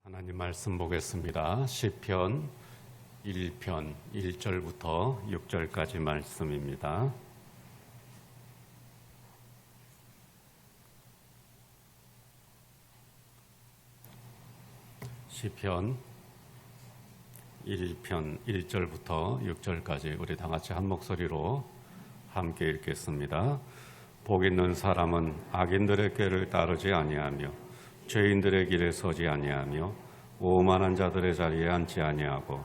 하나님 말씀 보겠습니다. 시편 1편 1절부터 6절까지 말씀입니다. 시편 1편 1절부터 6절까지 우리 다 같이 한 목소리로 함께 읽겠습니다. 복 있는 사람은 악인들의 꾀를 따르지 아니하며 죄인들의 길에 서지 아니하며 오만한 자들의 자리에 앉지 아니하고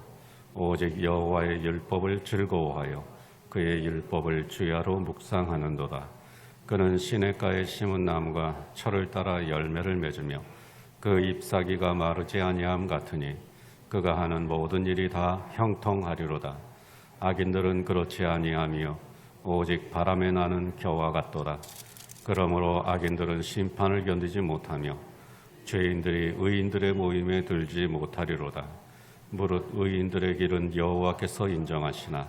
오직 여호와의 율법을 즐거워하여 그의 율법을 주야로 묵상하는도다. 그는 시냇가에 심은 나무가 철을 따라 열매를 맺으며 그 잎사귀가 마르지 아니함 같으니 그가 하는 모든 일이 다 형통하리로다. 악인들은 그렇지 아니하며 오직 바람에 나는 겨와 같도다. 그러므로 악인들은 심판을 견디지 못하며 죄인들이 의인들의 모임에 들지 못하리로다. 무릇 의인들의 길은 여호와께서 인정하시나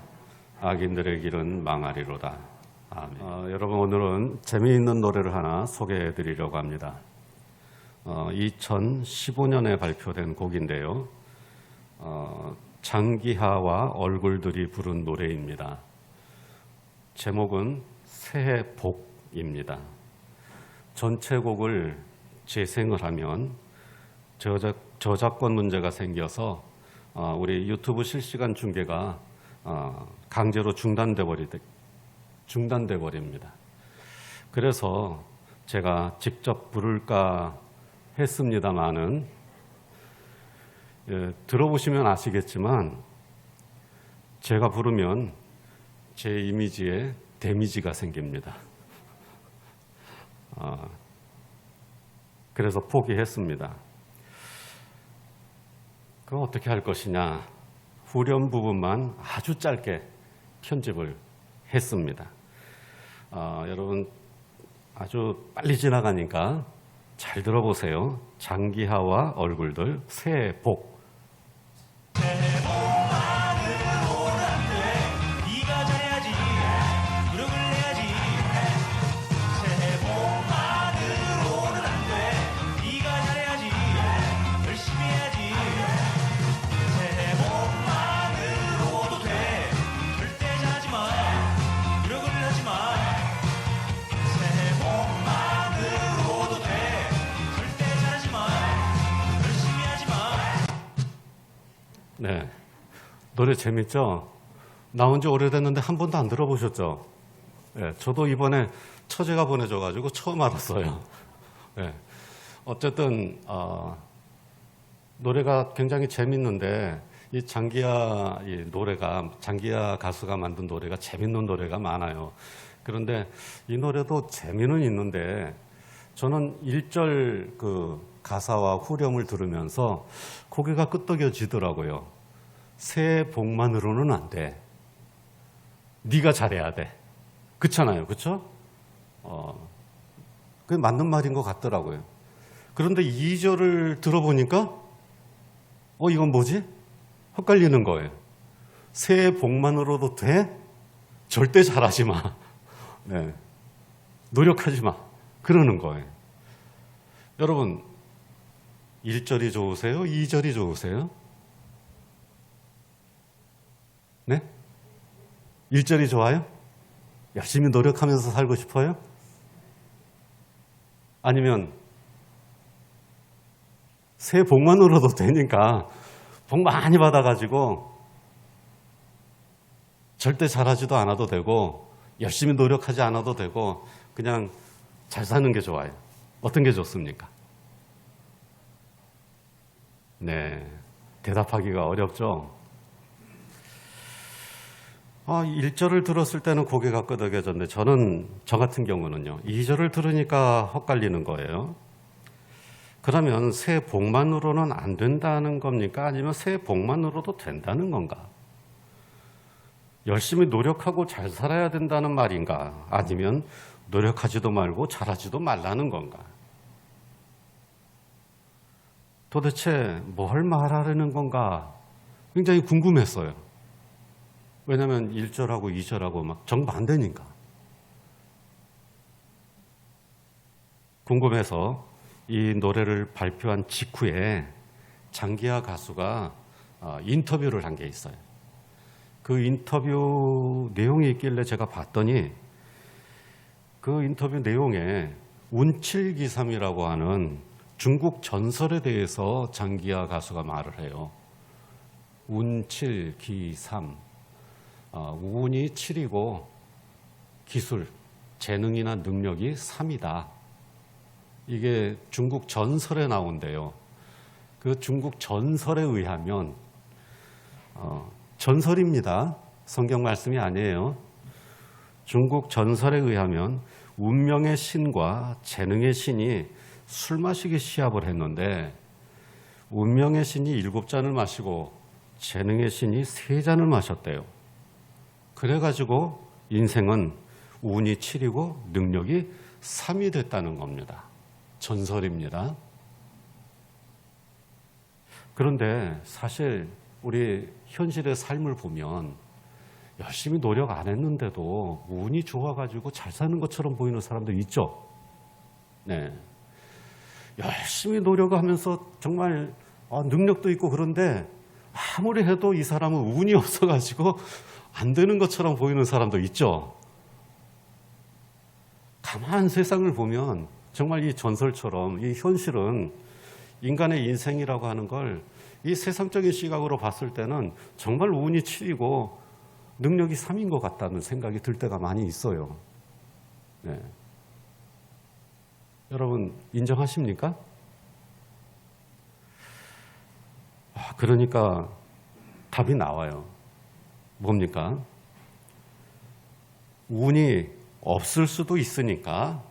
악인들의 길은 망하리로다. 아멘. 여러분, 오늘은 재미있는 노래를 하나 소개해 드리려고 합니다. 2015년에 발표된 곡인데요. 장기하와 얼굴들이 부른 노래입니다. 제목은 새해 복입니다. 전체 곡을 재생을 하면 저작권 문제가 생겨서 우리 유튜브 실시간 중계가 강제로 중단돼 버립니다. 그래서 제가 직접 부를까 했습니다마는 들어보시면 아시겠지만 제가 부르면 제 이미지에 데미지가 생깁니다. 그래서 포기했습니다. 그럼 어떻게 할 것이냐? 후렴 부분만 아주 짧게 편집을 했습니다. 여러분, 아주 빨리 지나가니까 잘 들어보세요. 장기하와 얼굴들, 새해 복. 네, 노래 재밌죠? 나온 지 오래됐는데 한 번도 안 들어보셨죠? 네, 저도 이번에 처제가 보내줘가지고 처음 알았어요. 네, 어쨌든 노래가 굉장히 재밌는데 이 장기하 가수가 만든 노래가 재밌는 노래가 많아요. 그런데 이 노래도 재미는 있는데 저는 1절 그 가사와 후렴을 들으면서 고개가 끄덕여지더라고요. 새해 복만으로는 안 돼. 네가 잘해야 돼. 그렇잖아요. 그렇죠? 그게 맞는 말인 것 같더라고요. 그런데 2절을 들어보니까 이건 뭐지? 헷갈리는 거예요. 새해 복만으로도 돼? 절대 잘하지 마. 네. 노력하지 마. 그러는 거예요. 여러분, 1절이 좋으세요? 2절이 좋으세요? 네? 1절이 좋아요? 열심히 노력하면서 살고 싶어요? 아니면 새해 복만으로도 되니까 복 많이 받아가지고 절대 잘하지도 않아도 되고 열심히 노력하지 않아도 되고 그냥 잘 사는 게 좋아요. 어떤 게 좋습니까? 네, 대답하기가 어렵죠? 1절을 들었을 때는 고개가 끄덕여졌는데 저 같은 경우는요, 2절을 들으니까 헛갈리는 거예요. 그러면 새해 복만으로는 안 된다는 겁니까? 아니면 새해 복만으로도 된다는 건가? 열심히 노력하고 잘 살아야 된다는 말인가? 아니면 노력하지도 말고 잘하지도 말라는 건가? 도대체 뭘 말하려는 건가? 굉장히 궁금했어요. 왜냐하면 1절하고 2절하고 막 정반대니까. 궁금해서 이 노래를 발표한 직후에 장기하 가수가 인터뷰를 한 게 있어요. 그 인터뷰 내용이 있길래 제가 봤더니 그 인터뷰 내용에 운칠기삼이라고 하는 중국 전설에 대해서 장기하 가수가 말을 해요. 운칠기삼, 운이 7이고 기술, 재능이나 능력이 3이다. 이게 중국 전설에 나온대요. 그 중국 전설에 의하면 전설입니다. 성경 말씀이 아니에요. 중국 전설에 의하면 운명의 신과 재능의 신이 술 마시기 시합을 했는데 운명의 신이 7잔을 마시고 재능의 신이 3잔을 마셨대요. 그래가지고 인생은 운이 7이고 능력이 3이 됐다는 겁니다. 전설입니다. 그런데 사실 우리 현실의 삶을 보면 열심히 노력 안 했는데도 운이 좋아가지고 잘 사는 것처럼 보이는 사람도 있죠. 네. 열심히 노력하면서 정말 능력도 있고 그런데 아무리 해도 이 사람은 운이 없어가지고 안 되는 것처럼 보이는 사람도 있죠. 가만 세상을 보면 정말 이 전설처럼 이 현실은 인간의 인생이라고 하는 걸 이 세상적인 시각으로 봤을 때는 정말 운이 7이고 능력이 3인 것 같다는 생각이 들 때가 많이 있어요. 네. 여러분 인정하십니까? 그러니까 답이 나와요. 뭡니까? 운이 없을 수도 있으니까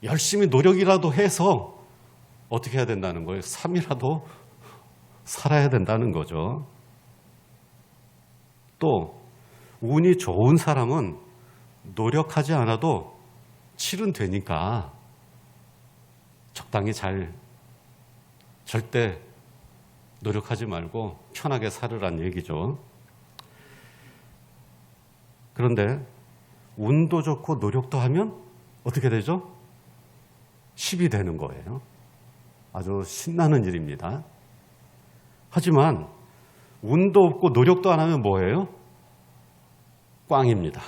열심히 노력이라도 해서 어떻게 해야 된다는 거예요? 3이라도 살아야 된다는 거죠. 또 운이 좋은 사람은 노력하지 않아도 7은 되니까 적당히 절대 노력하지 말고 편하게 살으란 얘기죠. 그런데 운도 좋고 노력도 하면 어떻게 되죠? 10이 되는 거예요. 아주 신나는 일입니다. 하지만 운도 없고 노력도 안 하면 뭐예요? 꽝입니다.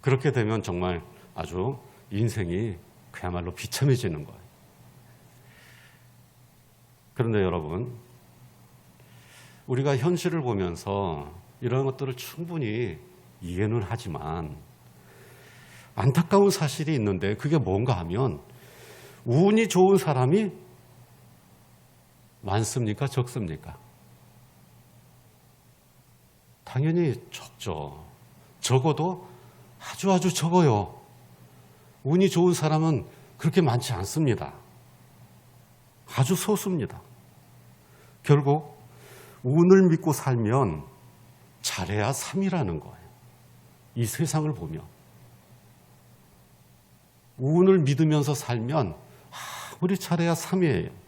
그렇게 되면 정말 아주 인생이 그야말로 비참해지는 거예요. 그런데 여러분, 우리가 현실을 보면서 이런 것들을 충분히 이해는 하지만 안타까운 사실이 있는데 그게 뭔가 하면 운이 좋은 사람이 많습니까? 적습니까? 당연히 적죠. 적어도 아주 적어요. 운이 좋은 사람은 그렇게 많지 않습니다. 아주 소수입니다. 결국 운을 믿고 살면 잘해야 3이라는 거예요. 이 세상을 보면. 운을 믿으면서 살면 아무리 잘해야 3이에요.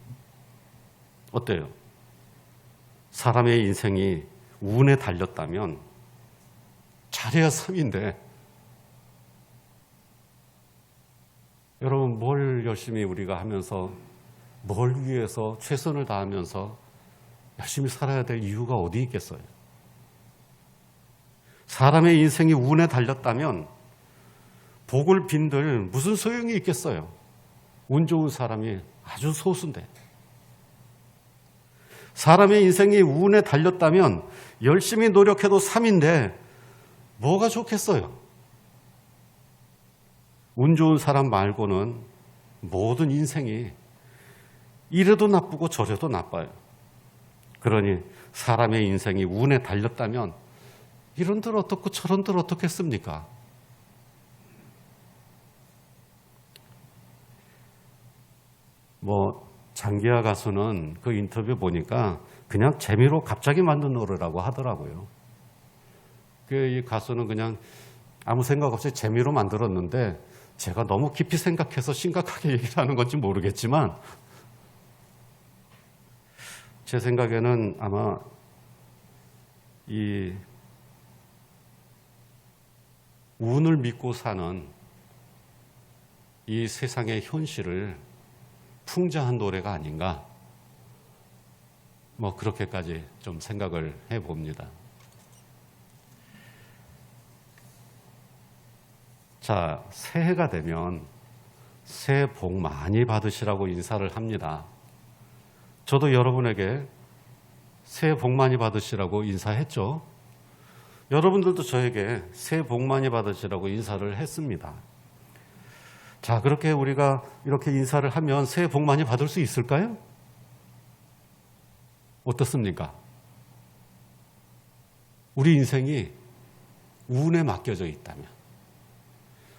어때요? 사람의 인생이 운에 달렸다면 잘해야 3인데 여러분 뭘 열심히 우리가 하면서 뭘 위해서 최선을 다하면서 열심히 살아야 될 이유가 어디 있겠어요? 사람의 인생이 운에 달렸다면 복을 빈들 무슨 소용이 있겠어요? 운 좋은 사람이 아주 소수인데. 사람의 인생이 운에 달렸다면 열심히 노력해도 3인데 뭐가 좋겠어요? 운 좋은 사람 말고는 모든 인생이 이래도 나쁘고 저래도 나빠요. 그러니 사람의 인생이 운에 달렸다면 이런들 어떻고 저런들 어떻겠습니까? 장기하 가수는 그 인터뷰 보니까 그냥 재미로 갑자기 만든 노래라고 하더라고요. 이 가수는 그냥 아무 생각 없이 재미로 만들었는데 제가 너무 깊이 생각해서 심각하게 얘기를 하는 건지 모르겠지만 제 생각에는 아마 이 운을 믿고 사는 이 세상의 현실을 풍자한 노래가 아닌가, 뭐 그렇게까지 좀 생각을 해봅니다. 자, 새해가 되면 새해 복 많이 받으시라고 인사를 합니다. 저도 여러분에게 새해 복 많이 받으시라고 인사했죠. 여러분들도 저에게 새해 복 많이 받으시라고 인사를 했습니다. 자, 그렇게 우리가 이렇게 인사를 하면 새해 복 많이 받을 수 있을까요? 어떻습니까? 우리 인생이 운에 맡겨져 있다면,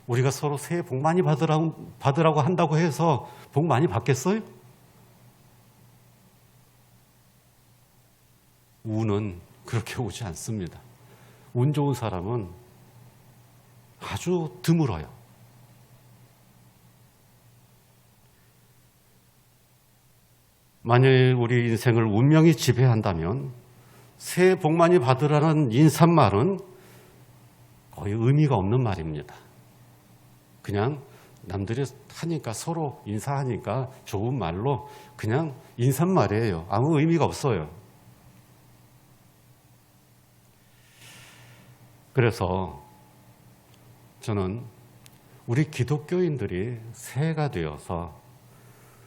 우리가 서로 새해 복 많이 받으라고 한다고 해서 복 많이 받겠어요? 운은 그렇게 오지 않습니다. 운 좋은 사람은 아주 드물어요. 만일 우리 인생을 운명이 지배한다면 새해 복 많이 받으라는 인사말은 거의 의미가 없는 말입니다. 그냥 남들이 하니까, 서로 인사하니까 좋은 말로 그냥 인사말이에요. 아무 의미가 없어요. 그래서 저는 우리 기독교인들이 새해가 되어서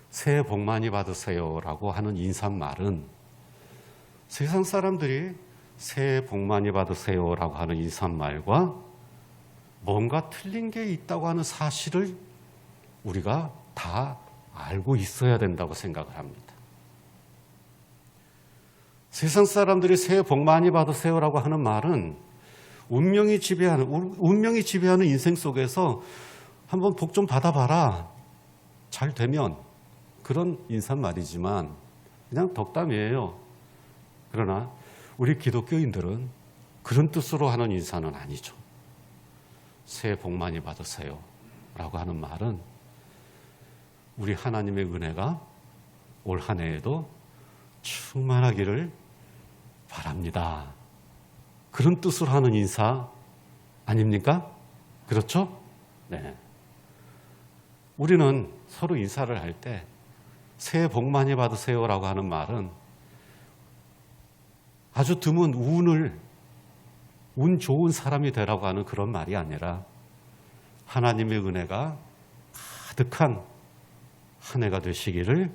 새해 복 많이 받으세요라고 하는 인사말은 세상 사람들이 새해 복 많이 받으세요라고 하는 인사말과 뭔가 틀린 게 있다고 하는 사실을 우리가 다 알고 있어야 된다고 생각을 합니다. 세상 사람들이 새해 복 많이 받으세요라고 하는 말은 운명이 지배하는 인생 속에서 한번 복 좀 받아봐라, 잘 되면, 그런 인사말이지만 그냥 덕담이에요. 그러나 우리 기독교인들은 그런 뜻으로 하는 인사는 아니죠. 새해 복 많이 받으세요 라고 하는 말은 우리 하나님의 은혜가 올 한 해에도 충만하기를 바랍니다, 그런 뜻으로 하는 인사 아닙니까? 그렇죠? 네. 우리는 서로 인사를 할 때 새해 복 많이 받으세요라고 하는 말은 아주 드문 운 좋은 사람이 되라고 하는 그런 말이 아니라 하나님의 은혜가 가득한 한 해가 되시기를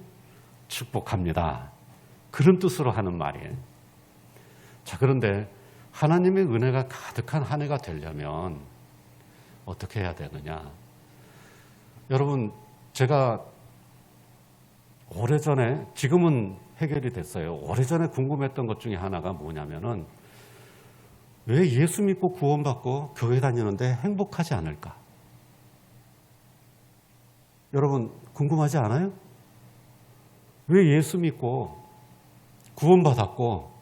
축복합니다, 그런 뜻으로 하는 말이에요. 자, 그런데 하나님의 은혜가 가득한 한 해가 되려면 어떻게 해야 되느냐? 여러분, 제가 오래전에, 지금은 해결이 됐어요. 오래전에 궁금했던 것 중에 하나가 뭐냐면은 왜 예수 믿고 구원받고 교회 다니는데 행복하지 않을까? 여러분 궁금하지 않아요? 왜 예수 믿고 구원받았고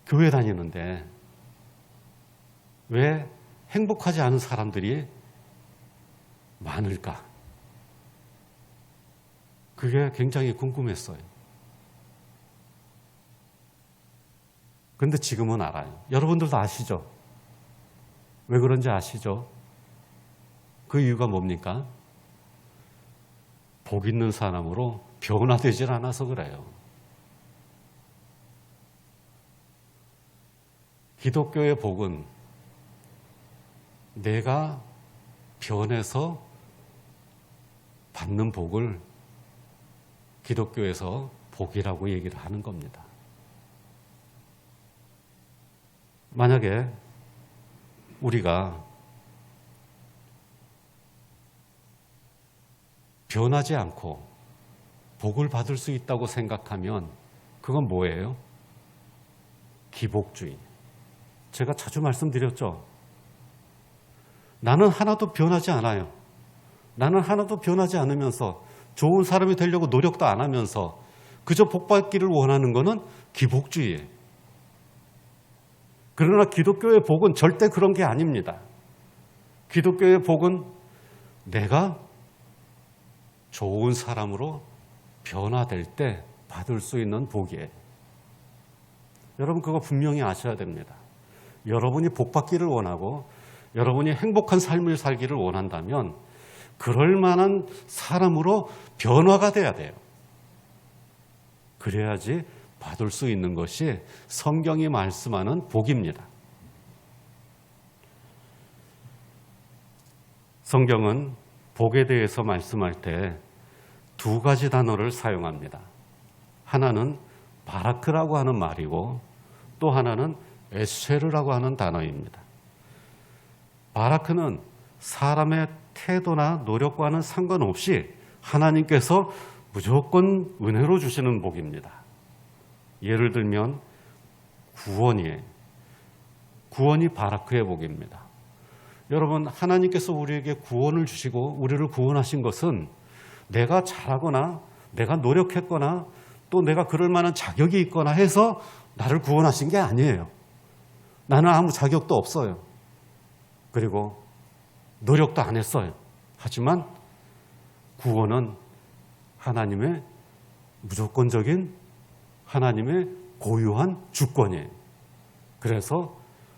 교회 다니는데 왜 행복하지 않은 사람들이 많을까? 그게 굉장히 궁금했어요. 그런데 지금은 알아요. 여러분들도 아시죠? 왜 그런지 아시죠? 그 이유가 뭡니까? 복 있는 사람으로 변화되질 않아서 그래요. 기독교의 복은 내가 변해서 받는 복을 기독교에서 복이라고 얘기를 하는 겁니다. 만약에 우리가 변하지 않고 복을 받을 수 있다고 생각하면 그건 뭐예요? 기복주의. 제가 자주 말씀드렸죠. 나는 하나도 변하지 않아요. 나는 하나도 변하지 않으면서 좋은 사람이 되려고 노력도 안 하면서 그저 복받기를 원하는 것은 기복주의예요. 그러나 기독교의 복은 절대 그런 게 아닙니다. 기독교의 복은 내가 좋은 사람으로 변화될 때 받을 수 있는 복이에요. 여러분 그거 분명히 아셔야 됩니다. 여러분이 복받기를 원하고 여러분이 행복한 삶을 살기를 원한다면 그럴 만한 사람으로 변화가 돼야 돼요. 그래야지 받을 수 있는 것이 성경이 말씀하는 복입니다. 성경은 복에 대해서 말씀할 때 두 가지 단어를 사용합니다. 하나는 바라크라고 하는 말이고 또 하나는 에쉐르라고 하는 단어입니다. 바라크는 사람의 태도나 노력과는 상관없이 하나님께서 무조건 은혜로 주시는 복입니다. 예를 들면 구원이 바라크의 복입니다. 여러분, 하나님께서 우리에게 구원을 주시고 우리를 구원하신 것은 내가 잘하거나 내가 노력했거나 또 내가 그럴 만한 자격이 있거나 해서 나를 구원하신 게 아니에요. 나는 아무 자격도 없어요. 그리고 노력도 안 했어요. 하지만 구원은 하나님의 무조건적인 하나님의 고유한 주권이에요. 그래서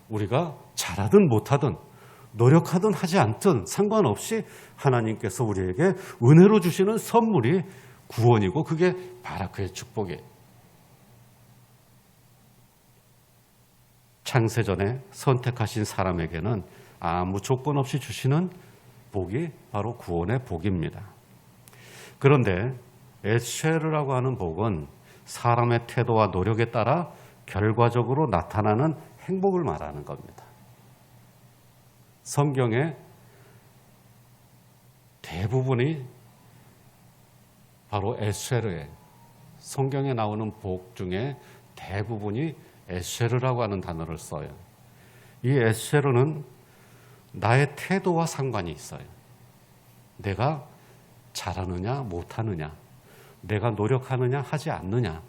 우리가 잘하든 못하든 노력하든 하지 않든 상관없이 하나님께서 우리에게 은혜로 주시는 선물이 구원이고 그게 바라크의 축복이에요. 창세전에 선택하신 사람에게는 아무 조건 없이 주시는 복이 바로 구원의 복입니다. 그런데 에쉐르라고 하는 복은 사람의 태도와 노력에 따라 결과적으로 나타나는 행복을 말하는 겁니다. 성경의 대부분이 바로 에쉐르에 성경에 나오는 복 중에 대부분이 에쉐르라고 하는 단어를 써요. 이 에쉐르는 나의 태도와 상관이 있어요. 내가 잘하느냐 못하느냐, 내가 노력하느냐 하지 않느냐,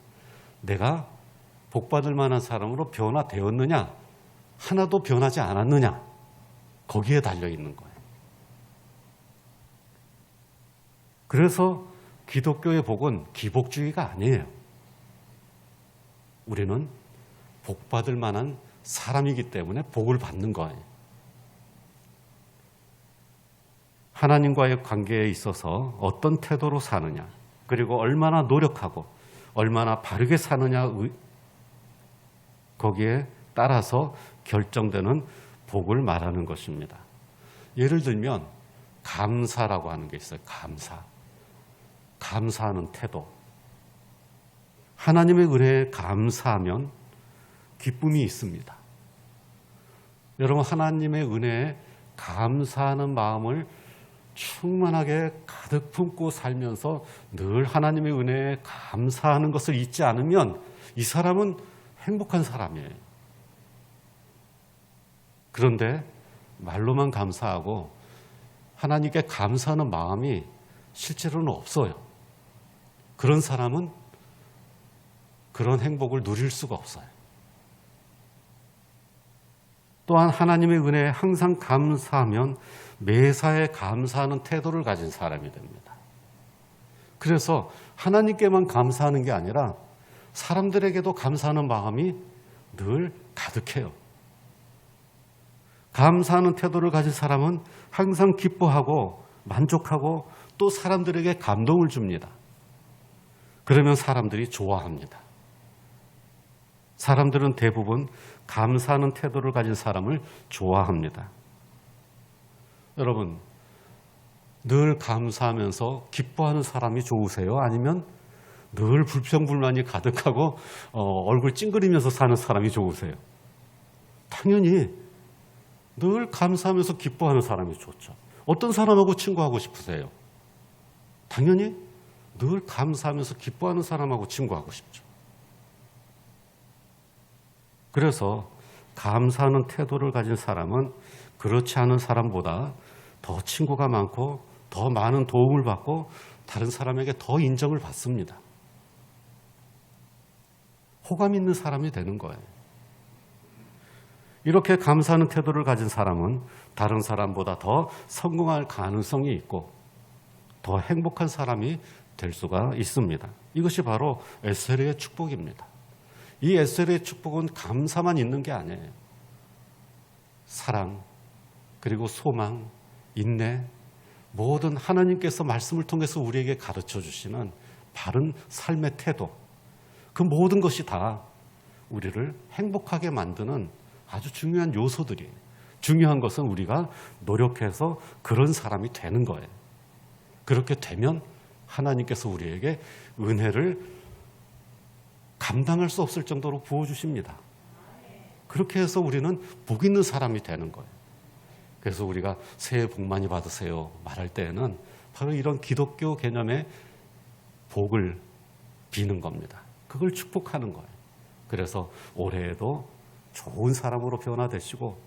내가 복받을 만한 사람으로 변화되었느냐 하나도 변하지 않았느냐, 거기에 달려있는 거예요. 그래서 기독교의 복은 기복주의가 아니에요. 우리는 복받을 만한 사람이기 때문에 복을 받는 거예요. 하나님과의 관계에 있어서 어떤 태도로 사느냐, 그리고 얼마나 노력하고 얼마나 바르게 사느냐, 거기에 따라서 결정되는 복을 말하는 것입니다. 예를 들면 감사라고 하는 게 있어요. 감사하는 태도. 하나님의 은혜에 감사하면 기쁨이 있습니다. 여러분, 하나님의 은혜에 감사하는 마음을 충만하게 가득 품고 살면서 늘 하나님의 은혜에 감사하는 것을 잊지 않으면 이 사람은 행복한 사람이에요. 그런데 말로만 감사하고 하나님께 감사하는 마음이 실제로는 없어요. 그런 사람은 그런 행복을 누릴 수가 없어요. 또한 하나님의 은혜에 항상 감사하면 매사에 감사하는 태도를 가진 사람이 됩니다. 그래서 하나님께만 감사하는 게 아니라 사람들에게도 감사하는 마음이 늘 가득해요. 감사하는 태도를 가진 사람은 항상 기뻐하고 만족하고 또 사람들에게 감동을 줍니다. 그러면 사람들이 좋아합니다. 사람들은 대부분 감사하는 태도를 가진 사람을 좋아합니다. 여러분, 늘 감사하면서 기뻐하는 사람이 좋으세요? 아니면 늘 불평불만이 가득하고 얼굴 찡그리면서 사는 사람이 좋으세요? 당연히 늘 감사하면서 기뻐하는 사람이 좋죠. 어떤 사람하고 친구하고 싶으세요? 당연히 늘 감사하면서 기뻐하는 사람하고 친구하고 싶죠. 그래서 감사하는 태도를 가진 사람은 그렇지 않은 사람보다 더 친구가 많고 더 많은 도움을 받고 다른 사람에게 더 인정을 받습니다. 호감 있는 사람이 되는 거예요. 이렇게 감사하는 태도를 가진 사람은 다른 사람보다 더 성공할 가능성이 있고 더 행복한 사람이 될 수가 있습니다. 이것이 바로 에스겔의 축복입니다. 이 에스겔의 축복은 감사만 있는 게 아니에요. 사랑, 그리고 소망, 인내, 모든 하나님께서 말씀을 통해서 우리에게 가르쳐 주시는 바른 삶의 태도, 그 모든 것이 다 우리를 행복하게 만드는 아주 중요한 요소들이에요. 중요한 것은 우리가 노력해서 그런 사람이 되는 거예요. 그렇게 되면 하나님께서 우리에게 은혜를 감당할 수 없을 정도로 부어주십니다. 그렇게 해서 우리는 복 있는 사람이 되는 거예요. 그래서 우리가 새해 복 많이 받으세요 말할 때에는 바로 이런 기독교 개념의 복을 비는 겁니다. 그걸 축복하는 거예요. 그래서 올해에도 좋은 사람으로 변화되시고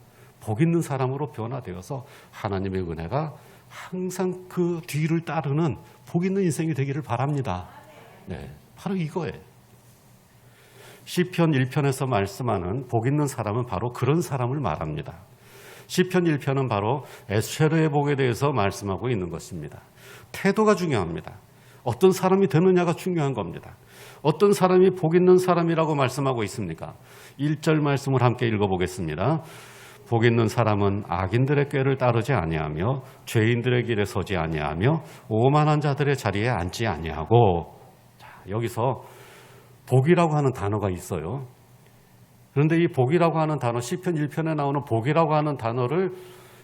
복 있는 사람으로 변화되어서 하나님의 은혜가 항상 그 뒤를 따르는 복 있는 인생이 되기를 바랍니다. 네, 바로 이거예요. 시편 1편에서 말씀하는 복 있는 사람은 바로 그런 사람을 말합니다. 시편 1편은 바로 에스페르의 복에 대해서 말씀하고 있는 것입니다. 태도가 중요합니다. 어떤 사람이 되느냐가 중요한 겁니다. 어떤 사람이 복 있는 사람이라고 말씀하고 있습니까? 1절 말씀을 함께 읽어보겠습니다. 복 있는 사람은 악인들의 꾀를 따르지 아니하며 죄인들의 길에 서지 아니하며 오만한 자들의 자리에 앉지 아니하고. 자, 여기서 복이라고 하는 단어가 있어요. 그런데 이 복이라고 하는 단어, 시편 1편에 나오는 복이라고 하는 단어를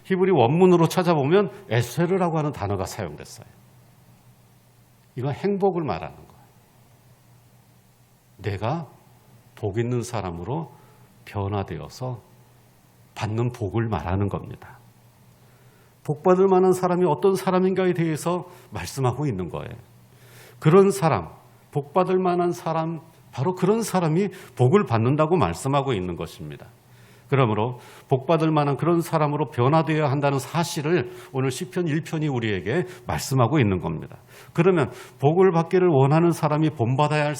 히브리 원문으로 찾아보면 에스페르라고 하는 단어가 사용됐어요. 이건 행복을 말하는 거예요. 내가 복 있는 사람으로 변화되어서 받는 복을 말하는 겁니다. 복 받을 만한 사람이 어떤 사람인가에 대해서 말씀하고 있는 거예요. 그런 사람, 복 받을 만한 사람, 바로 그런 사람이 복을 받는다고 말씀하고 있는 것입니다. 그러므로 복 받을 만한 그런 사람으로 변화되어야 한다는 사실을 오늘 시편 1편이 우리에게 말씀하고 있는 겁니다. 그러면 복을 받기를 원하는 사람이 본받아야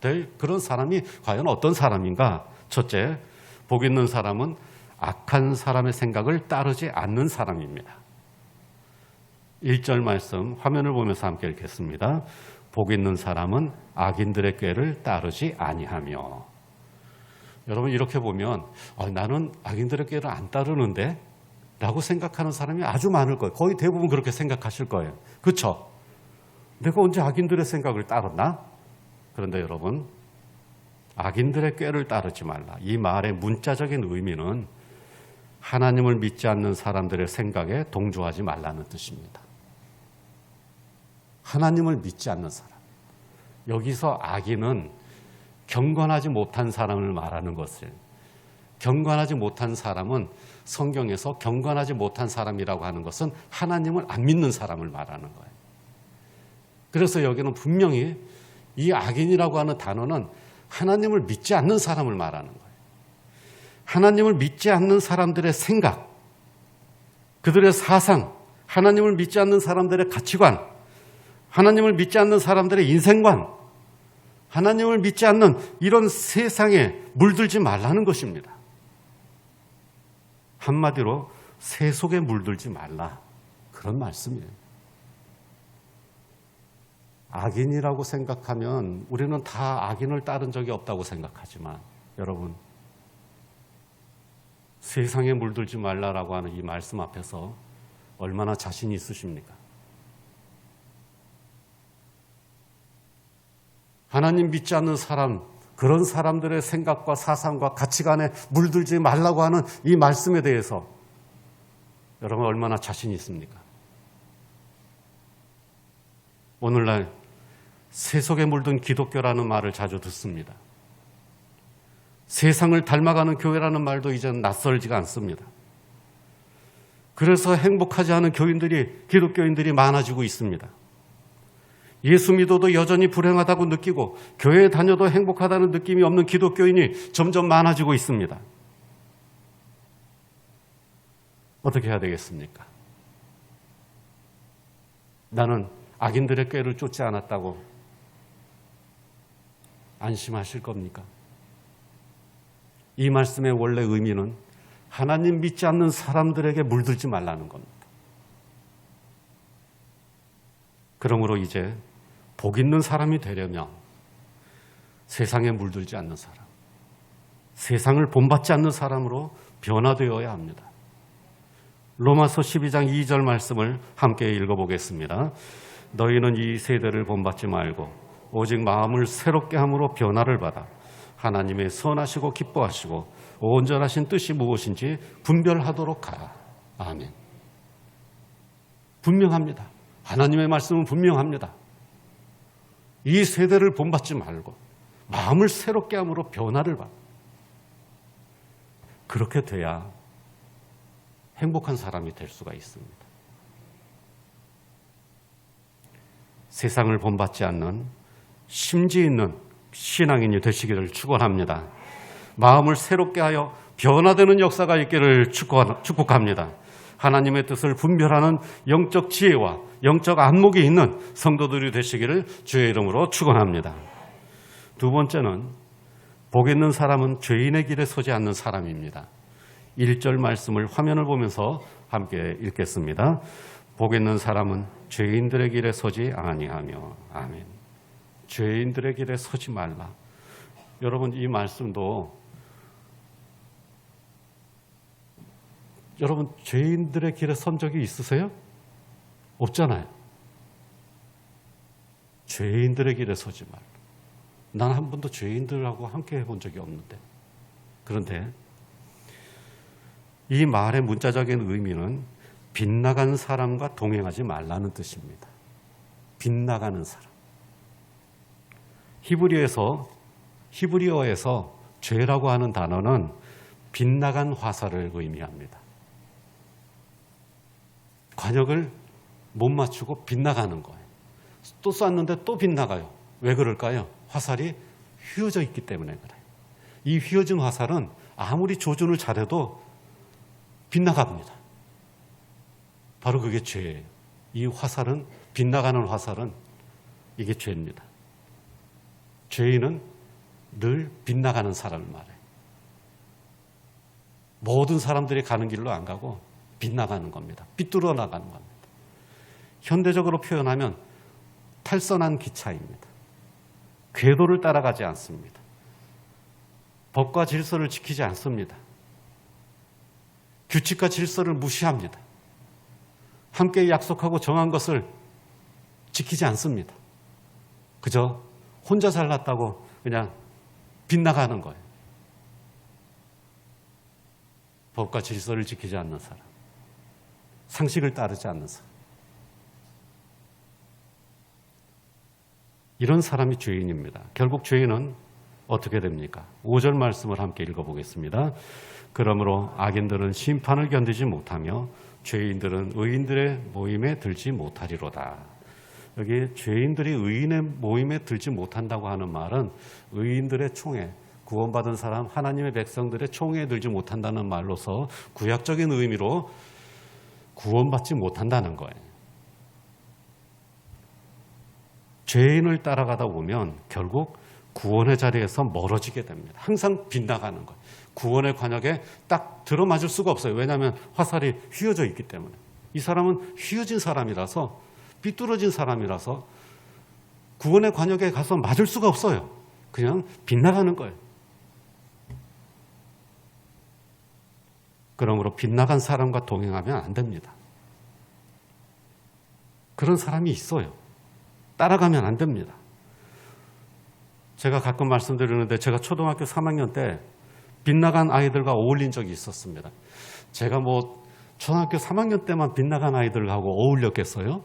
될 그런 사람이 과연 어떤 사람인가? 첫째, 복 있는 사람은 악한 사람의 생각을 따르지 않는 사람입니다. 1절 말씀 화면을 보면서 함께 읽겠습니다. 복 있는 사람은 악인들의 꾀를 따르지 아니하며. 여러분 이렇게 보면 나는 악인들의 꾀를 안 따르는데 라고 생각하는 사람이 아주 많을 거예요. 거의 대부분 그렇게 생각하실 거예요. 그렇죠? 내가 언제 악인들의 생각을 따랐나? 그런데 여러분, 악인들의 꾀를 따르지 말라. 이 말의 문자적인 의미는 하나님을 믿지 않는 사람들의 생각에 동조하지 말라는 뜻입니다. 하나님을 믿지 않는 사람. 여기서 악인은 경건하지 못한 사람을 말하는 것을, 경건하지 못한 사람은 성경에서 경건하지 못한 사람이라고 하는 것은 하나님을 안 믿는 사람을 말하는 거예요. 그래서 여기는 분명히 이 악인이라고 하는 단어는 하나님을 믿지 않는 사람을 말하는 거예요. 하나님을 믿지 않는 사람들의 생각, 그들의 사상, 하나님을 믿지 않는 사람들의 가치관, 하나님을 믿지 않는 사람들의 인생관, 하나님을 믿지 않는 이런 세상에 물들지 말라는 것입니다. 한마디로 새 속에 물들지 말라, 그런 말씀이에요. 악인이라고 생각하면 우리는 다 악인을 따른 적이 없다고 생각하지만 여러분, 세상에 물들지 말라라고 하는 이 말씀 앞에서 얼마나 자신이 있으십니까? 하나님 믿지 않는 사람, 그런 사람들의 생각과 사상과 가치관에 물들지 말라고 하는 이 말씀에 대해서 여러분 얼마나 자신이 있습니까? 오늘날 세속에 물든 기독교라는 말을 자주 듣습니다. 세상을 닮아가는 교회라는 말도 이제는 낯설지가 않습니다. 그래서 행복하지 않은 기독교인들이 많아지고 있습니다. 예수 믿어도 여전히 불행하다고 느끼고 교회에 다녀도 행복하다는 느낌이 없는 기독교인이 점점 많아지고 있습니다. 어떻게 해야 되겠습니까? 나는 악인들의 꾀를 쫓지 않았다고 안심하실 겁니까? 이 말씀의 원래 의미는 하나님 믿지 않는 사람들에게 물들지 말라는 겁니다. 그러므로 이제 복 있는 사람이 되려면 세상에 물들지 않는 사람, 세상을 본받지 않는 사람으로 변화되어야 합니다. 로마서 12장 2절 말씀을 함께 읽어보겠습니다. 너희는 이 세대를 본받지 말고 오직 마음을 새롭게 함으로 변화를 받아 하나님의 선하시고 기뻐하시고 온전하신 뜻이 무엇인지 분별하도록 하라. 아멘. 분명합니다. 하나님의 말씀은 분명합니다. 이 세대를 본받지 말고 마음을 새롭게 함으로 변화를 받아. 그렇게 돼야 행복한 사람이 될 수가 있습니다. 세상을 본받지 않는 심지 있는 신앙인이 되시기를 축원합니다. 마음을 새롭게 하여 변화되는 역사가 있기를 축복합니다. 하나님의 뜻을 분별하는 영적 지혜와 영적 안목이 있는 성도들이 되시기를 주의 이름으로 축원합니다. 두 번째는 복 있는 사람은 죄인의 길에 서지 않는 사람입니다. 1절 말씀을 화면을 보면서 함께 읽겠습니다. 복 있는 사람은 죄인들의 길에 서지 아니하며. 아멘. 죄인들의 길에 서지 말라. 여러분, 이 말씀도 여러분 죄인들의 길에 선 적이 있으세요? 없잖아요. 죄인들의 길에 서지 말라. 난 한 번도 죄인들하고 함께 해본 적이 없는데. 그런데 이 말의 문자적인 의미는 빗나간 사람과 동행하지 말라는 뜻입니다. 빗나가는 사람. 히브리어에서 죄라고 하는 단어는 빗나간 화살을 의미합니다. 관역을 못 맞추고 빗나가는 거예요. 또 쐈는데 또 빗나가요. 왜 그럴까요? 화살이 휘어져 있기 때문에 그래요. 이 휘어진 화살은 아무리 조준을 잘해도 빗나갑니다. 바로 그게 죄예요. 이 화살은, 빗나가는 화살은 이게 죄입니다. 죄인은 늘 빗나가는 사람을 말해요. 모든 사람들이 가는 길로 안 가고 빗나가는 겁니다. 삐뚤어 나가는 겁니다. 현대적으로 표현하면 탈선한 기차입니다. 궤도를 따라가지 않습니다. 법과 질서를 지키지 않습니다. 규칙과 질서를 무시합니다. 함께 약속하고 정한 것을 지키지 않습니다. 그저 혼자 잘났다고 그냥 빗나가는 거예요. 법과 질서를 지키지 않는 사람, 상식을 따르지 않는 사람, 이런 사람이 죄인입니다. 결국 죄인은 어떻게 됩니까? 5절 말씀을 함께 읽어보겠습니다. 그러므로 악인들은 심판을 견디지 못하며 죄인들은 의인들의 모임에 들지 못하리로다. 여기 죄인들이 의인의 모임에 들지 못한다고 하는 말은 의인들의 총회, 구원받은 사람, 하나님의 백성들의 총회에 들지 못한다는 말로서 구약적인 의미로 구원받지 못한다는 거예요. 죄인을 따라가다 보면 결국 구원의 자리에서 멀어지게 됩니다. 항상 빗나가는 거예요. 구원의 관역에 딱 들어맞을 수가 없어요. 왜냐하면 화살이 휘어져 있기 때문에. 이 사람은 휘어진 사람이라서, 삐뚤어진 사람이라서 구원의 관역에 가서 맞을 수가 없어요. 그냥 빗나가는 거예요. 그러므로 빗나간 사람과 동행하면 안 됩니다. 그런 사람이 있어요. 따라가면 안 됩니다. 제가 가끔 말씀드리는데 제가 초등학교 3학년 때 빗나간 아이들과 어울린 적이 있었습니다. 제가 초등학교 3학년 때만 빗나간 아이들하고 어울렸겠어요?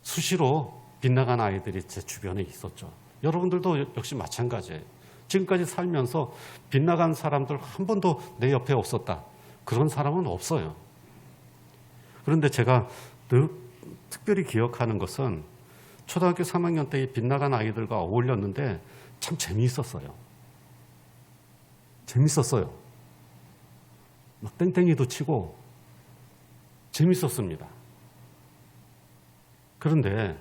수시로 빗나간 아이들이 제 주변에 있었죠. 여러분들도 역시 마찬가지예요. 지금까지 살면서 빗나간 사람들 한 번도 내 옆에 없었다. 그런 사람은 없어요. 그런데 제가 특별히 기억하는 것은 초등학교 3학년 때 빗나간 아이들과 어울렸는데 참 재미있었어요. 막 땡땡이도 치고 재밌었습니다. 그런데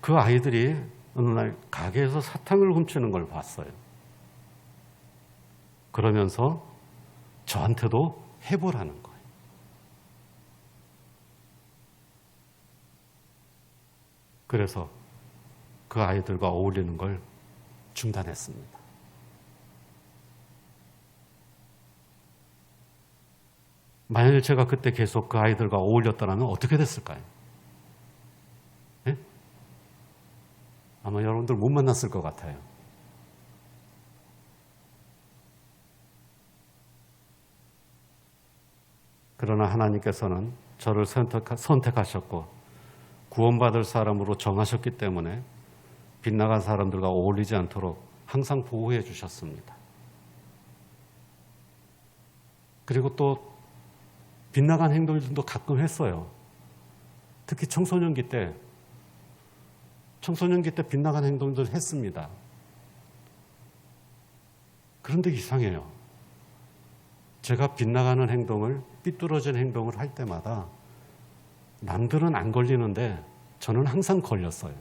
그 아이들이 어느 날 가게에서 사탕을 훔치는 걸 봤어요. 그러면서 저한테도 해보라는 거예요. 그래서 그 아이들과 어울리는 걸 중단했습니다. 만약에 제가 그때 계속 그 아이들과 어울렸더라면 어떻게 됐을까요? 예? 아마 여러분들 못 만났을 것 같아요. 그러나 하나님께서는 저를 선택하셨고 구원받을 사람으로 정하셨기 때문에 빗나간 사람들과 어울리지 않도록 항상 보호해 주셨습니다. 그리고 또 빗나간 행동들도 가끔 했어요. 특히 청소년기 때 빗나간 행동들 했습니다. 그런데 이상해요. 제가 빗나가는 행동을, 삐뚤어진 행동을 할 때마다 남들은 안 걸리는데 저는 항상 걸렸어요.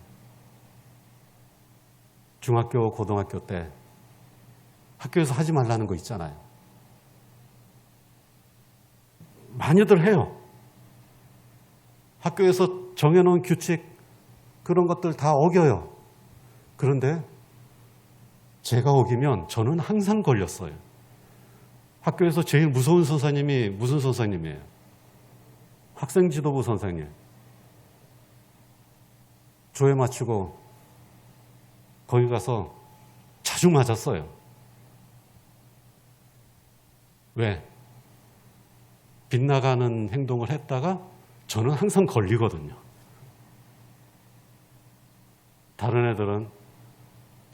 중학교, 고등학교 때 학교에서 하지 말라는 거 있잖아요. 많이들 해요. 학교에서 정해놓은 규칙, 그런 것들 다 어겨요. 그런데 제가 어기면 저는 항상 걸렸어요. 학교에서 제일 무서운 선생님이 무슨 선생님이에요? 학생지도부 선생님. 조회 마치고 거기 가서 자주 맞았어요. 왜? 빗나가는 행동을 했다가 저는 항상 걸리거든요. 다른 애들은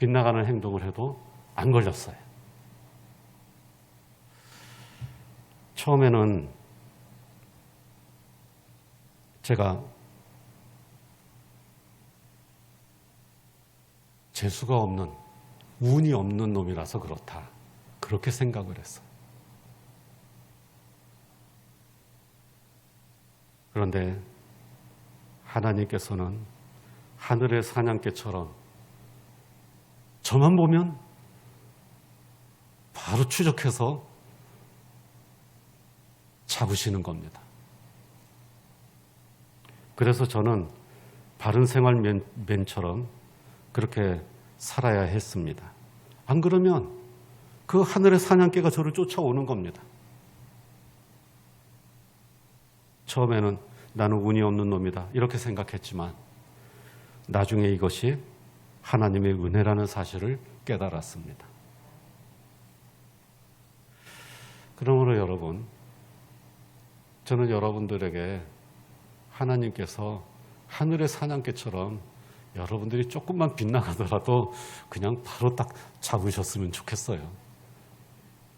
빗나가는 행동을 해도 안 걸렸어요. 처음에는 제가 재수가 없는, 운이 없는 놈이라서 그렇다, 그렇게 생각을 했어요. 그런데 하나님께서는 하늘의 사냥개처럼 저만 보면 바로 추적해서 잡으시는 겁니다. 그래서 저는 바른 생활맨처럼 그렇게 살아야 했습니다. 안 그러면 그 하늘의 사냥개가 저를 쫓아오는 겁니다. 처음에는 나는 운이 없는 놈이다 이렇게 생각했지만 나중에 이것이 하나님의 은혜라는 사실을 깨달았습니다. 그러므로 여러분, 저는 여러분들에게 하나님께서 하늘의 사냥개처럼 여러분들이 조금만 빗나가더라도 그냥 바로 딱 잡으셨으면 좋겠어요.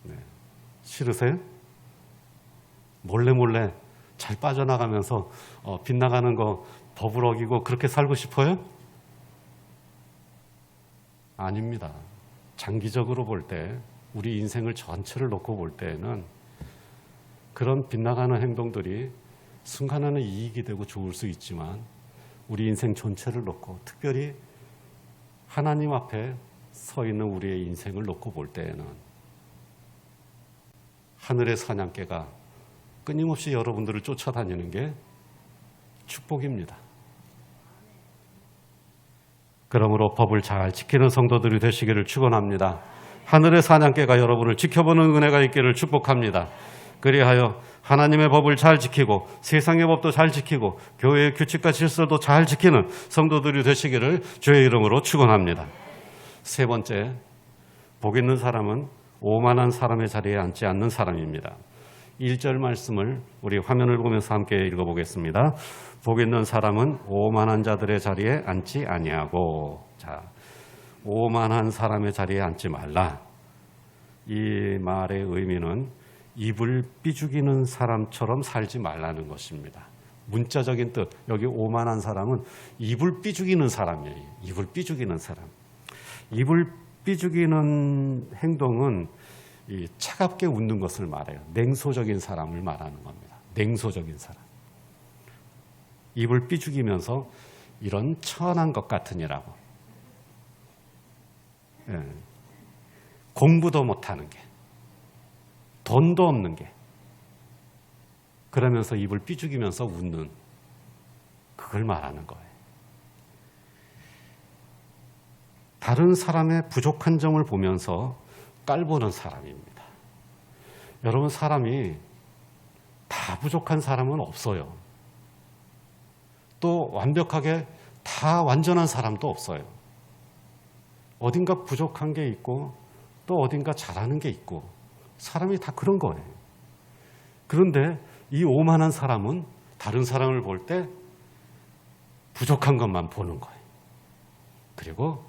네. 싫으세요? 몰래 잘 빠져나가면서 빗나가는 거 법을 어기고 그렇게 살고 싶어요? 아닙니다. 장기적으로 볼 때, 우리 인생을 전체를 놓고 볼 때에는 그런 빗나가는 행동들이 순간에는 이익이 되고 좋을 수 있지만 우리 인생 전체를 놓고, 특별히 하나님 앞에 서 있는 우리의 인생을 놓고 볼 때에는 하늘의 사냥개가 끊임없이 여러분들을 쫓아다니는 게 축복입니다. 그러므로 법을 잘 지키는 성도들이 되시기를 축원합니다. 하늘의 사냥개가 여러분을 지켜보는 은혜가 있기를 축복합니다. 그리하여 하나님의 법을 잘 지키고 세상의 법도 잘 지키고 교회의 규칙과 질서도 잘 지키는 성도들이 되시기를 주의 이름으로 축원합니다. 세 번째, 복 있는 사람은 오만한 사람의 자리에 앉지 않는 사람입니다. 1절 말씀을 우리 화면을 보면서 함께 읽어보겠습니다. 복 있는 사람은 오만한 자들의 자리에 앉지 아니하고. 자, 오만한 사람의 자리에 앉지 말라. 이 말의 의미는 입을 삐죽이는 사람처럼 살지 말라는 것입니다. 문자적인 뜻, 여기 오만한 사람은 입을 삐죽이는 사람이에요. 입을 삐죽이는 사람. 입을 삐죽이는 행동은 이 차갑게 웃는 것을 말해요. 냉소적인 사람을 말하는 겁니다. 냉소적인 사람. 입을 삐죽이면서 이런 천한 것 같으니라고. 예. 공부도 못하는 게, 돈도 없는 게, 그러면서 입을 삐죽이면서 웃는, 그걸 말하는 거예요. 다른 사람의 부족한 점을 보면서 깔보는 사람입니다. 여러분, 사람이 다 다 부족한 사람은 없어요. 또 완벽하게 다 완전한 사람도 없어요. 어딘가 부족한 게 있고 또 어딘가 잘하는 게 있고 사람이 다 그런 거예요. 그런데 이 오만한 사람은 다른 사람을 볼 때 부족한 것만 보는 거예요. 그리고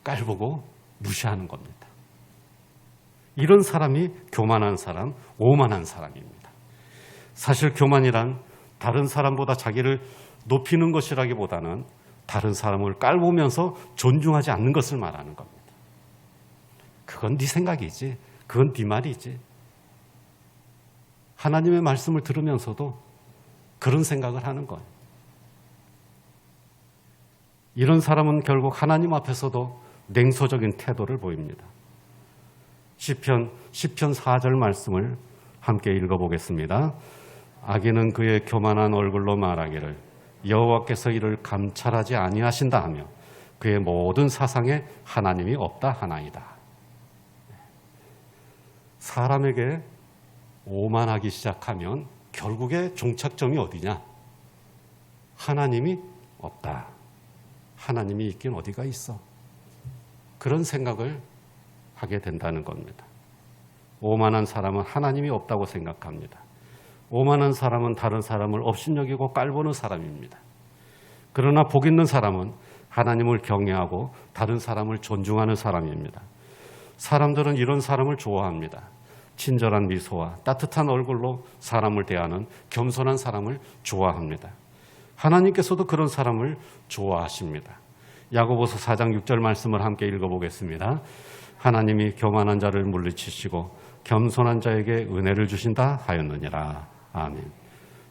깔보고 무시하는 겁니다. 이런 사람이 교만한 사람, 오만한 사람입니다. 사실 교만이란 다른 사람보다 자기를 높이는 것이라기보다는 다른 사람을 깔보면서 존중하지 않는 것을 말하는 겁니다. 그건 네 생각이지. 그건 네 말이지. 하나님의 말씀을 들으면서도 그런 생각을 하는 거예요. 이런 사람은 결국 하나님 앞에서도 냉소적인 태도를 보입니다. 시편 4절 말씀을 함께 읽어보겠습니다. 악인은 그의 교만한 얼굴로 말하기를 여호와께서 이를 감찰하지 아니하신다 하며 그의 모든 사상에 하나님이 없다 하나이다. 사람에게 오만하기 시작하면 결국에 종착점이 어디냐? 하나님이 없다. 하나님이 있긴 어디가 있어? 그런 생각을 하게 된다는 겁니다. 오만한 사람은 하나님이 없다고 생각합니다. 오만한 사람은 다른 사람을 업신여기고 깔보는 사람입니다. 그러나 복 있는 사람은 하나님을 경외하고 다른 사람을 존중하는 사람입니다. 사람들은 이런 사람을 좋아합니다. 친절한 미소와 따뜻한 얼굴로 사람을 대하는 겸손한 사람을 좋아합니다. 하나님께서도 그런 사람을 좋아하십니다. 야고보서 4장 6절 말씀을 함께 읽어보겠습니다. 하나님이 교만한 자를 물리치시고 겸손한 자에게 은혜를 주신다 하였느니라. 아멘.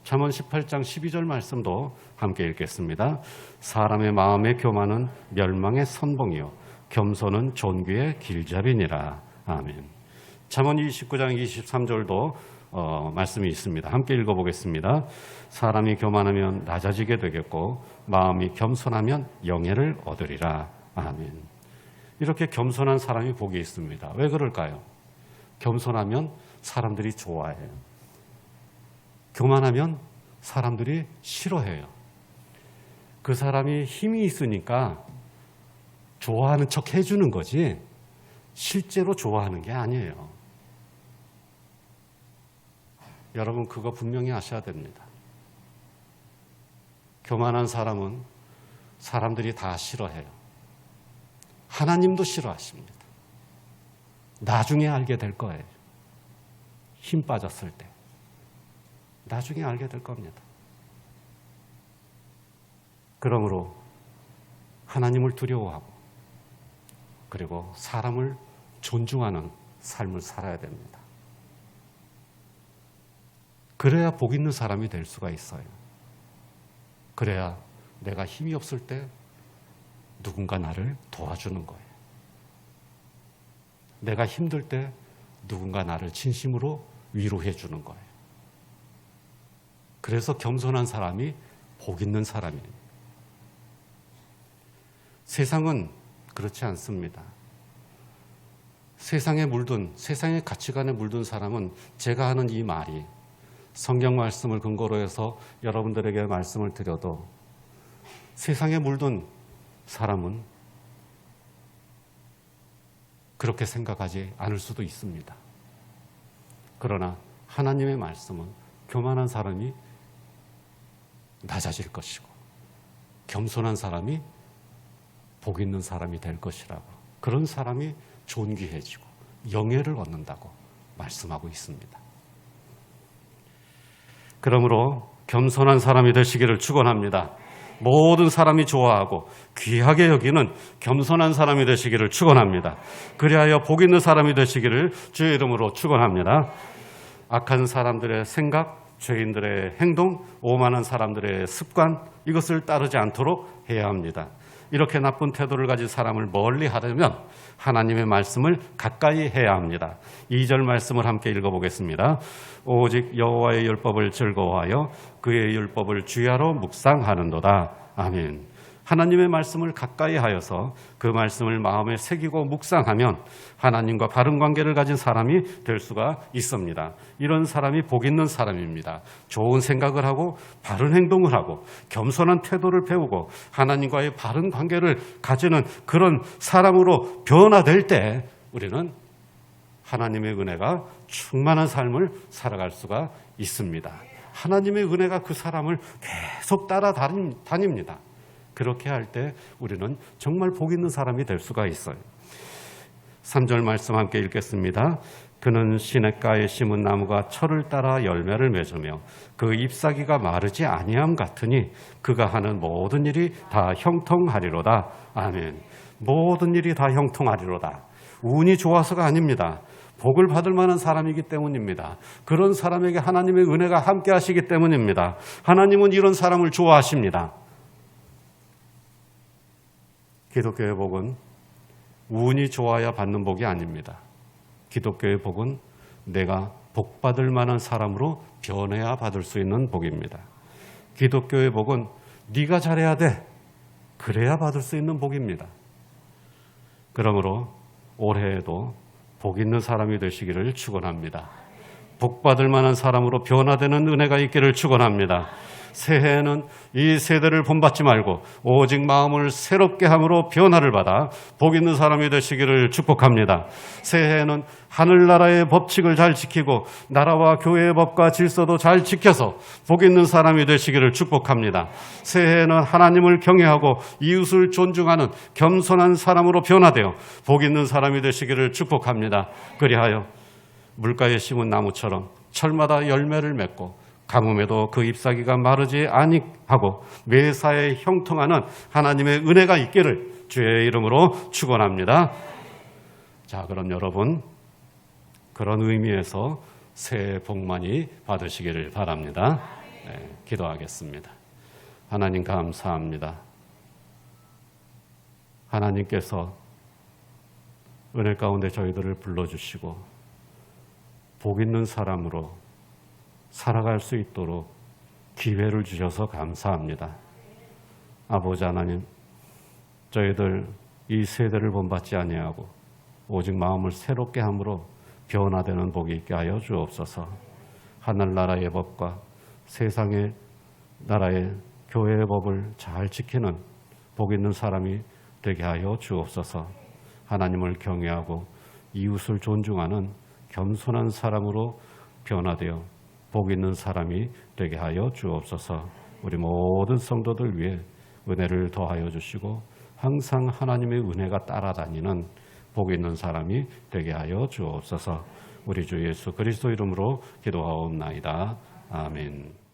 잠언 18장 12절 말씀도 함께 읽겠습니다. 사람의 마음의 교만은 멸망의 선봉이요 겸손은 존귀의 길잡이니라. 아멘. 잠언 29장 23절도 말씀이 있습니다. 함께 읽어보겠습니다. 사람이 교만하면 낮아지게 되겠고 마음이 겸손하면 영예를 얻으리라. 아멘. 이렇게 겸손한 사람이 복이 있습니다. 왜 그럴까요? 겸손하면 사람들이 좋아해요. 교만하면 사람들이 싫어해요. 그 사람이 힘이 있으니까 좋아하는 척 해주는 거지 실제로 좋아하는 게 아니에요. 여러분 그거 분명히 아셔야 됩니다. 교만한 사람은 사람들이 다 싫어해요. 하나님도 싫어하십니다. 나중에 알게 될 거예요. 힘 빠졌을 때. 나중에 알게 될 겁니다. 그러므로 하나님을 두려워하고 그리고 사람을 존중하는 삶을 살아야 됩니다. 그래야 복 있는 사람이 될 수가 있어요. 그래야 내가 힘이 없을 때 누군가 나를 도와주는 거예요. 내가 힘들 때 누군가 나를 진심으로 위로해 주는 거예요. 그래서 겸손한 사람이 복 있는 사람이에요. 세상은 그렇지 않습니다. 세상의 가치관에 물든 사람은 제가 하는 이 말이 성경 말씀을 근거로 해서 여러분들에게 말씀을 드려도 세상에 물든 사람은 그렇게 생각하지 않을 수도 있습니다. 그러나 하나님의 말씀은 교만한 사람이 낮아질 것이고 겸손한 사람이 복 있는 사람이 될 것이라고, 그런 사람이 존귀해지고 영예를 얻는다고 말씀하고 있습니다. 그러므로 겸손한 사람이 되시기를 축원합니다. 모든 사람이 좋아하고 귀하게 여기는 겸손한 사람이 되시기를 축원합니다. 그리하여 복 있는 사람이 되시기를 주의 이름으로 축원합니다. 악한 사람들의 생각, 죄인들의 행동, 오만한 사람들의 습관, 이것을 따르지 않도록 해야 합니다. 이렇게 나쁜 태도를 가진 사람을 멀리 하려면 하나님의 말씀을 가까이 해야 합니다. 2절 말씀을 함께 읽어보겠습니다. 오직 여호와의 율법을 즐거워하여 그의 율법을 주야로 묵상하는도다. 아멘. 하나님의 말씀을 가까이 하여서 그 말씀을 마음에 새기고 묵상하면 하나님과 바른 관계를 가진 사람이 될 수가 있습니다. 이런 사람이 복 있는 사람입니다. 좋은 생각을 하고 바른 행동을 하고 겸손한 태도를 배우고 하나님과의 바른 관계를 가지는 그런 사람으로 변화될 때 우리는 하나님의 은혜가 충만한 삶을 살아갈 수가 있습니다. 하나님의 은혜가 그 사람을 계속 따라다닙니다. 그렇게 할 때 우리는 정말 복 있는 사람이 될 수가 있어요. 3절 말씀 함께 읽겠습니다. 그는 시냇가에 심은 나무가 철을 따라 열매를 맺으며 그 잎사귀가 마르지 아니함 같으니 그가 하는 모든 일이 다 형통하리로다. 아멘. 모든 일이 다 형통하리로다. 운이 좋아서가 아닙니다. 복을 받을 만한 사람이기 때문입니다. 그런 사람에게 하나님의 은혜가 함께 하시기 때문입니다. 하나님은 이런 사람을 좋아하십니다. 기독교의 복은 운이 좋아야 받는 복이 아닙니다. 기독교의 복은 내가 복 받을 만한 사람으로 변해야 받을 수 있는 복입니다. 기독교의 복은 네가 잘해야 돼. 그래야 받을 수 있는 복입니다. 그러므로 올해에도 복 있는 사람이 되시기를 축원합니다. 복 받을 만한 사람으로 변화되는 은혜가 있기를 축원합니다. 새해에는 이 세대를 본받지 말고 오직 마음을 새롭게 함으로 변화를 받아 복 있는 사람이 되시기를 축복합니다. 새해에는 하늘나라의 법칙을 잘 지키고 나라와 교회의 법과 질서도 잘 지켜서 복 있는 사람이 되시기를 축복합니다. 새해에는 하나님을 경외하고 이웃을 존중하는 겸손한 사람으로 변화되어 복 있는 사람이 되시기를 축복합니다. 그리하여 물가에 심은 나무처럼 철마다 열매를 맺고 가뭄에도 그 잎사귀가 마르지 아니하고 매사에 형통하는 하나님의 은혜가 있기를 주의 이름으로 축원합니다. 자, 그럼 여러분 그런 의미에서 새해 복 많이 받으시기를 바랍니다. 네, 기도하겠습니다. 하나님 감사합니다. 하나님께서 은혜 가운데 저희들을 불러주시고 복 있는 사람으로 살아갈 수 있도록 기회를 주셔서 감사합니다. 아버지 하나님, 저희들 이 세대를 본받지 아니하고 오직 마음을 새롭게 함으로 변화되는 복이 있게 하여 주옵소서. 하늘나라의 법과 세상의 나라의 교회의 법을 잘 지키는 복 있는 사람이 되게 하여 주옵소서. 하나님을 경외하고 이웃을 존중하는 겸손한 사람으로 변화되어 복 있는 사람이 되게 하여 주옵소서. 우리 모든 성도들 위해 은혜를 더하여 주시고 항상 하나님의 은혜가 따라다니는 복 있는 사람이 되게 하여 주옵소서. 우리 주 예수 그리스도 이름으로 기도하옵나이다. 아멘.